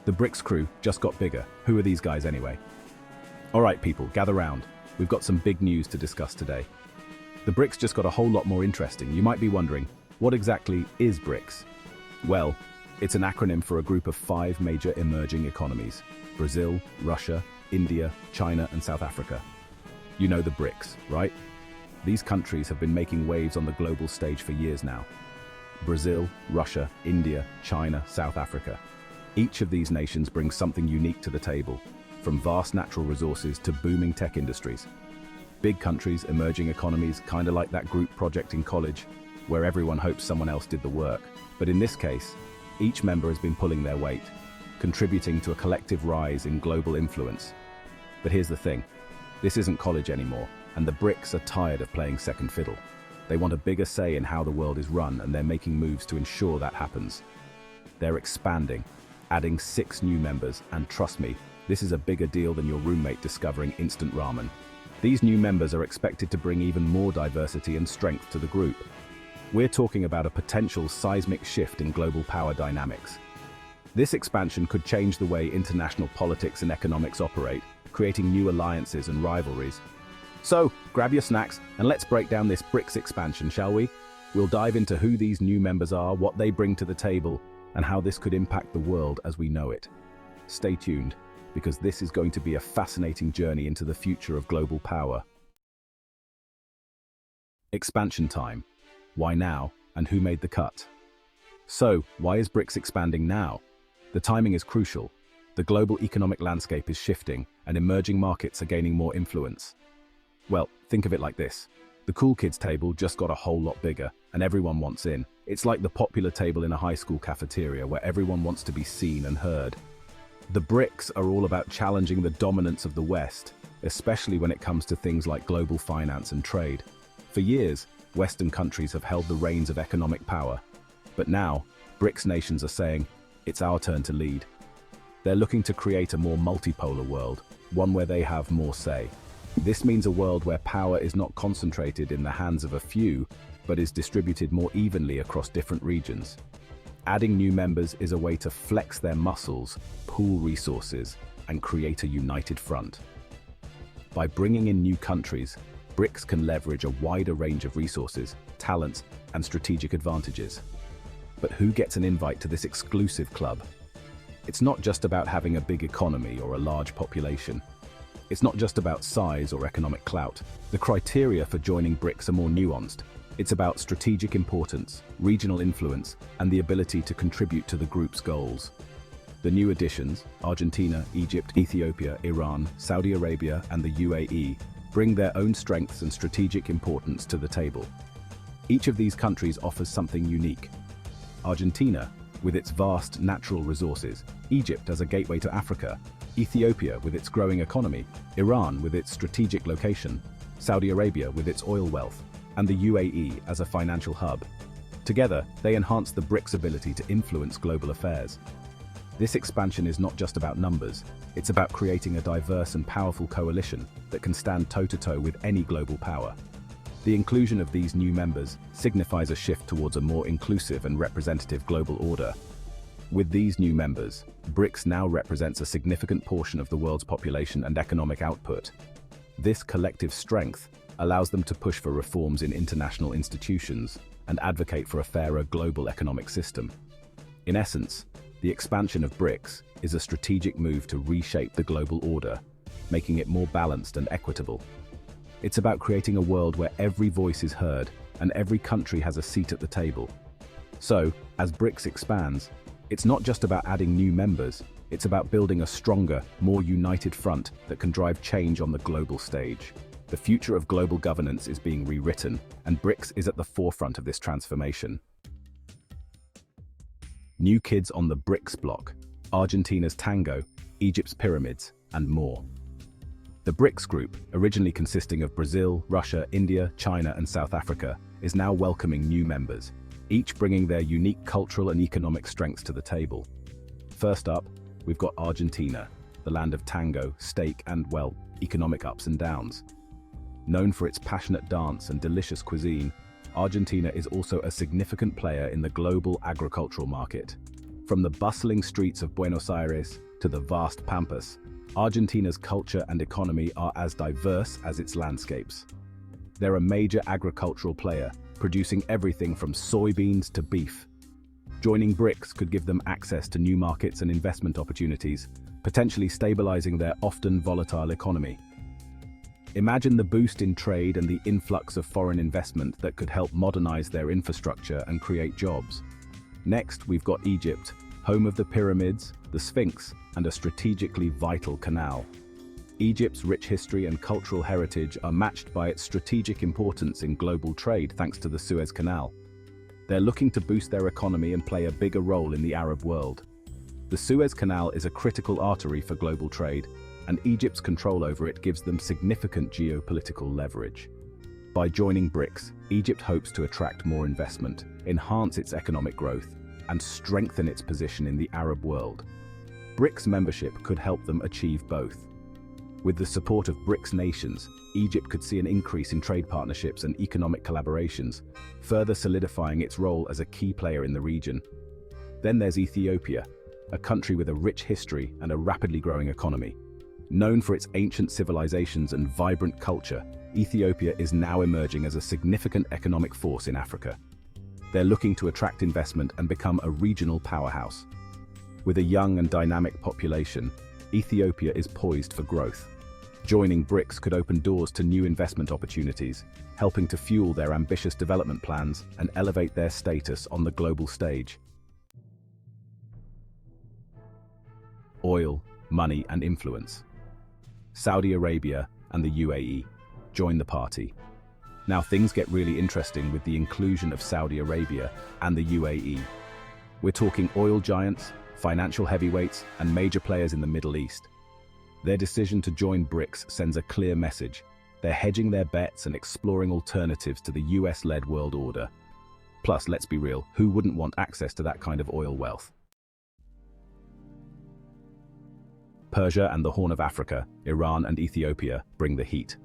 The BRICS crew just got bigger. Who are these guys anyway? Alright people, gather round. We've got some big news to discuss today. The BRICS just got a whole lot more interesting. You might be wondering, what exactly is BRICS? Well, it's an acronym for a group of 5 major emerging economies: Brazil, Russia, India, China, and South Africa. You know the BRICS, right? These countries have been making waves on the global stage for years now. Brazil, Russia, India, China, South Africa. Each of these nations brings something unique to the table, from vast natural resources to booming tech industries. Big countries, emerging economies, kind of like that group project in college, where everyone hopes someone else did the work. But in this case, each member has been pulling their weight, contributing to a collective rise in global influence. But here's the thing, this isn't college anymore, and the BRICS are tired of playing second fiddle. They want a bigger say in how the world is run, and they're making moves to ensure that happens. They're expanding, adding 6 new members, and trust me, this is a bigger deal than your roommate discovering instant ramen. These new members are expected to bring even more diversity and strength to the group. We're talking about a potential seismic shift in global power dynamics. This expansion could change the way international politics and economics operate, creating new alliances and rivalries. So, grab your snacks and let's break down this BRICS expansion, shall we? We'll dive into who these new members are, what they bring to the table, and how this could impact the world as we know it. Stay tuned, because this is going to be a fascinating journey into the future of global power. Expansion time. Why now, and who made the cut? So, why is BRICS expanding now? The timing is crucial. The global economic landscape is shifting, and emerging markets are gaining more influence. Well, think of it like this. The cool kids table just got a whole lot bigger, and everyone wants in. It's like the popular table in a high school cafeteria where everyone wants to be seen and heard. The BRICS are all about challenging the dominance of the West, especially when it comes to things like global finance and trade. For years, Western countries have held the reins of economic power. But now, BRICS nations are saying, it's our turn to lead. They're looking to create a more multipolar world, one where they have more say. This means a world where power is not concentrated in the hands of a few, but is distributed more evenly across different regions. Adding new members is a way to flex their muscles, pool resources, and create a united front. By bringing in new countries, BRICS can leverage a wider range of resources, talents, and strategic advantages. But who gets an invite to this exclusive club? It's not just about having a big economy or a large population. It's not just about size or economic clout. The criteria for joining BRICS are more nuanced. It's about strategic importance, regional influence, and the ability to contribute to the group's goals. The new additions, Argentina, Egypt, Ethiopia, Iran, Saudi Arabia, and the UAE, bring their own strengths and strategic importance to the table. Each of these countries offers something unique. Argentina, with its vast natural resources, Egypt as a gateway to Africa, Ethiopia with its growing economy, Iran with its strategic location, Saudi Arabia with its oil wealth, and the UAE as a financial hub. Together, they enhance the BRICS' ability to influence global affairs. This expansion is not just about numbers, it's about creating a diverse and powerful coalition that can stand toe-to-toe with any global power. The inclusion of these new members signifies a shift towards a more inclusive and representative global order. With these new members, BRICS now represents a significant portion of the world's population and economic output. This collective strength allows them to push for reforms in international institutions and advocate for a fairer global economic system. In essence, the expansion of BRICS is a strategic move to reshape the global order, making it more balanced and equitable. It's about creating a world where every voice is heard and every country has a seat at the table. So, as BRICS expands, it's not just about adding new members, it's about building a stronger, more united front that can drive change on the global stage. The future of global governance is being rewritten, and BRICS is at the forefront of this transformation. New kids on the BRICS bloc, Argentina's Tango, Egypt's pyramids, and more. The BRICS group, originally consisting of Brazil, Russia, India, China, and South Africa, is now welcoming new members, each bringing their unique cultural and economic strengths to the table. First up, we've got Argentina, the land of tango, steak, and, well, economic ups and downs. Known for its passionate dance and delicious cuisine, Argentina is also a significant player in the global agricultural market. From the bustling streets of Buenos Aires to the vast pampas, Argentina's culture and economy are as diverse as its landscapes. They're a major agricultural player, producing everything from soybeans to beef. Joining BRICS could give them access to new markets and investment opportunities, potentially stabilizing their often volatile economy. Imagine the boost in trade and the influx of foreign investment that could help modernize their infrastructure and create jobs. Next, we've got Egypt, home of the pyramids, the Sphinx, and a strategically vital canal. Egypt's rich history and cultural heritage are matched by its strategic importance in global trade thanks to the Suez Canal. They're looking to boost their economy and play a bigger role in the Arab world. The Suez Canal is a critical artery for global trade, and Egypt's control over it gives them significant geopolitical leverage. By joining BRICS, Egypt hopes to attract more investment, enhance its economic growth, and strengthen its position in the Arab world. BRICS membership could help them achieve both. With the support of BRICS nations, Egypt could see an increase in trade partnerships and economic collaborations, further solidifying its role as a key player in the region. Then there's Ethiopia, a country with a rich history and a rapidly growing economy. Known for its ancient civilizations and vibrant culture, Ethiopia is now emerging as a significant economic force in Africa. They're looking to attract investment and become a regional powerhouse. With a young and dynamic population, Ethiopia is poised for growth. Joining BRICS could open doors to new investment opportunities, helping to fuel their ambitious development plans and elevate their status on the global stage. Oil, money, and influence. Saudi Arabia and the UAE join the party. Now things get really interesting with the inclusion of Saudi Arabia and the UAE. We're talking oil giants, financial heavyweights, and major players in the Middle East. Their decision to join BRICS sends a clear message. They're hedging their bets and exploring alternatives to the US-led world order. Plus, let's be real, who wouldn't want access to that kind of oil wealth? Persia and the Horn of Africa, Iran and Ethiopia bring the heat.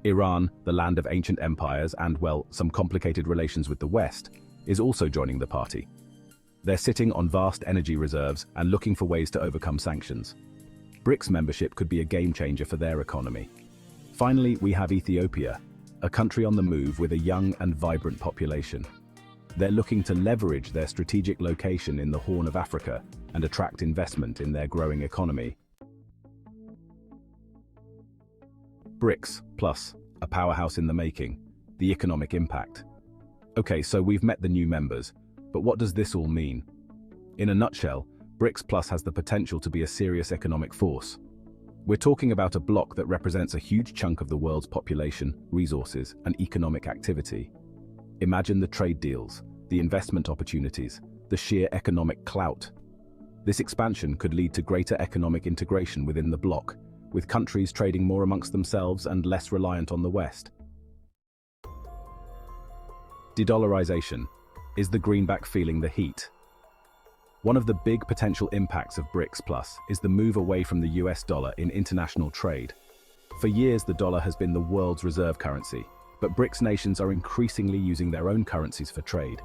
Iran, the land of ancient empires and, well, some complicated relations with the West, is also joining the party. They're sitting on vast energy reserves and looking for ways to overcome sanctions. BRICS membership could be a game changer for their economy. Finally, we have Ethiopia, a country on the move with a young and vibrant population. They're looking to leverage their strategic location in the Horn of Africa and attract investment in their growing economy. BRICS plus, a powerhouse in the making, the economic impact. Okay, so we've met the new members, but what does this all mean? In a nutshell, BRICS plus has the potential to be a serious economic force. We're talking about a bloc that represents a huge chunk of the world's population, resources, and economic activity. Imagine the trade deals, the investment opportunities, the sheer economic clout. This expansion could lead to greater economic integration within the bloc, with countries trading more amongst themselves and less reliant on the West. De-dollarization. Is the Greenback feeling the heat? One of the big potential impacts of BRICS Plus is the move away from the US dollar in international trade. For years, the dollar has been the world's reserve currency, but BRICS nations are increasingly using their own currencies for trade.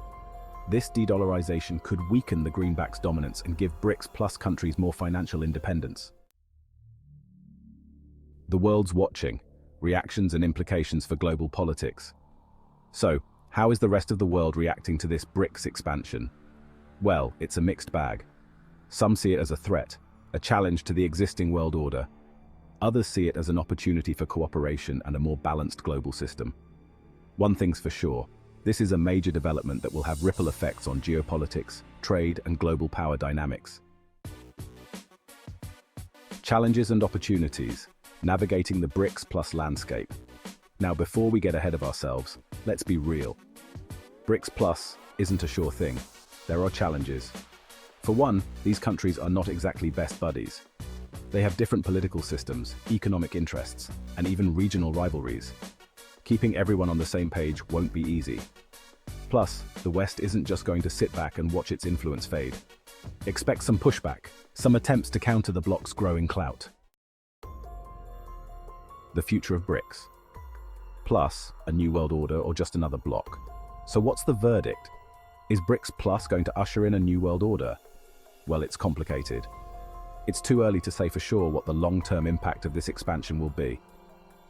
This de-dollarization could weaken the Greenback's dominance and give BRICS Plus countries more financial independence. The world's watching, reactions and implications for global politics. So, how is the rest of the world reacting to this BRICS expansion? Well, it's a mixed bag. Some see it as a threat, a challenge to the existing world order. Others see it as an opportunity for cooperation and a more balanced global system. One thing's for sure, this is a major development that will have ripple effects on geopolitics, trade, and global power dynamics. Challenges and opportunities. Navigating the BRICS Plus landscape. Now, before we get ahead of ourselves, let's be real. BRICS Plus isn't a sure thing. There are challenges. For one, these countries are not exactly best buddies. They have different political systems, economic interests, and even regional rivalries. Keeping everyone on the same page won't be easy. Plus, the West isn't just going to sit back and watch its influence fade. Expect some pushback, some attempts to counter the bloc's growing clout. The future of BRICS. Plus, a new world order or just another bloc? So what's the verdict? Is BRICS Plus going to usher in a new world order? Well, it's complicated. It's too early to say for sure what the long-term impact of this expansion will be.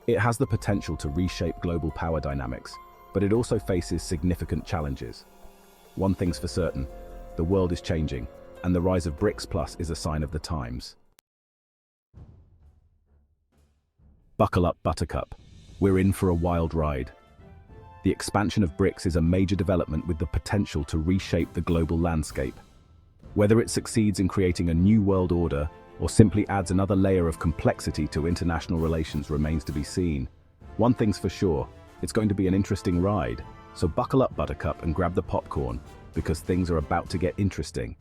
It has the potential to reshape global power dynamics, but it also faces significant challenges. One thing's for certain, the world is changing, and the rise of BRICS Plus is a sign of the times. Buckle up, Buttercup. We're in for a wild ride. The expansion of BRICS is a major development with the potential to reshape the global landscape. Whether it succeeds in creating a new world order or simply adds another layer of complexity to international relations remains to be seen. One thing's for sure, it's going to be an interesting ride. So buckle up, Buttercup, and grab the popcorn, because things are about to get interesting.